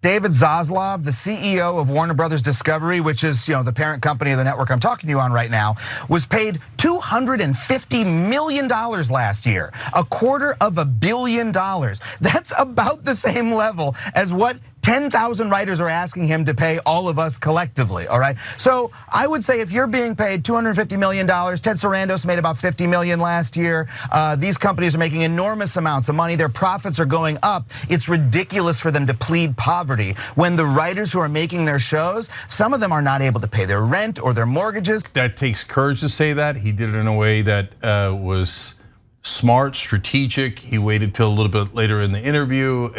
David Zaslav, the CEO of Warner Brothers Discovery, which is the parent company of the network I'm talking to you on right now, was paid $250 million last year, $250 million. That's about the same level as what 10,000 writers are asking him to pay all of us collectively, all right? So I would say if you're being paid $250 million, Ted Sarandos made about $50 million last year. These companies are making enormous amounts of money. Their profits are going up. It's ridiculous for them to plead poverty when the writers who are making their shows, some of them are not able to pay their rent or their mortgages. That takes courage to say that. He did it in a way that was smart, strategic. He waited till a little bit later in the interview,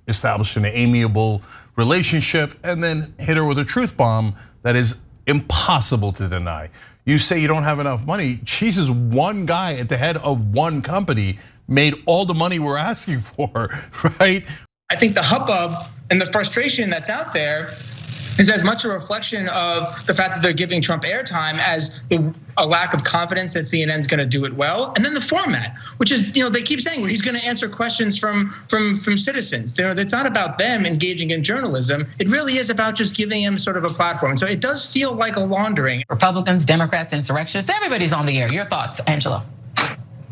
established an amiable relationship, and then hit her with a truth bomb that is impossible to deny. You say you don't have enough money. Jesus, one guy at the head of one company made all the money we're asking for, right? I think the hubbub and the frustration that's out there is as much a reflection of the fact that they're giving Trump airtime as a lack of confidence that CNN's going to do it well, and then the format, which is they keep saying well, he's going to answer questions from citizens. It's not about them engaging in journalism. It really is about just giving him sort of a platform. And so it does feel like a laundering. Republicans, Democrats, insurrectionists, everybody's on the air. Your thoughts, Angelo?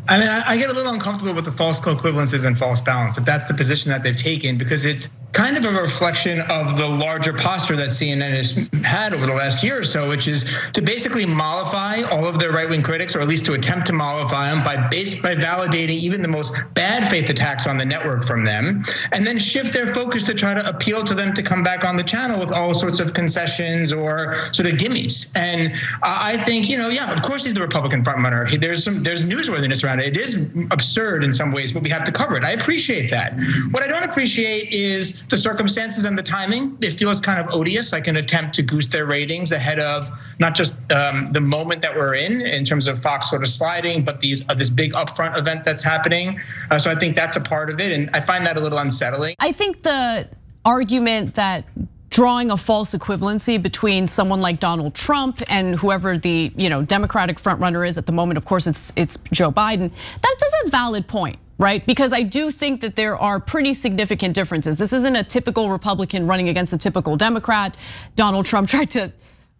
I mean, I get a little uncomfortable with the false co-equivalences and false balance, if that's the position that they've taken, because it's kind of a reflection of the larger posture that CNN has had over the last year or so, which is to basically mollify all of their right-wing critics, or at least to attempt to mollify them by validating even the most bad faith attacks on the network from them, and then shift their focus to try to appeal to them to come back on the channel with all sorts of concessions or sort of gimmies. And I think, yeah, of course he's the Republican frontrunner. There's newsworthiness around it. It is absurd in some ways, but we have to cover it. I appreciate that. What I don't appreciate is the circumstances and the timing. It feels kind of odious, like an attempt to goose their ratings ahead of not just the moment that we're in terms of Fox sort of sliding, but this big upfront event that's happening. So I think that's a part of it, and I find that a little unsettling. I think the argument that drawing a false equivalency between someone like Donald Trump and whoever the Democratic frontrunner is at the moment, of course it's Joe Biden, that's a valid point, right? Because I do think that there are pretty significant differences. This isn't a typical Republican running against a typical Democrat. Donald Trump tried to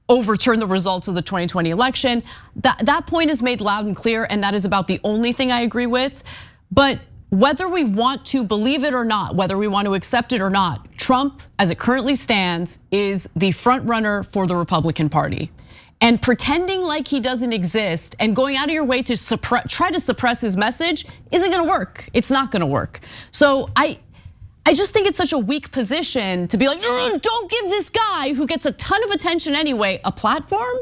overturn the results of the 2020 election. That point is made loud and clear, and that is about the only thing I agree with. But whether we want to believe it or not, whether we want to accept it or not, Trump, as it currently stands, is the front runner for the Republican Party. And pretending like he doesn't exist and going out of your way to try to suppress his message isn't gonna work. It's not gonna work. So I just think it's such a weak position to be like, don't give this guy who gets a ton of attention anyway a platform.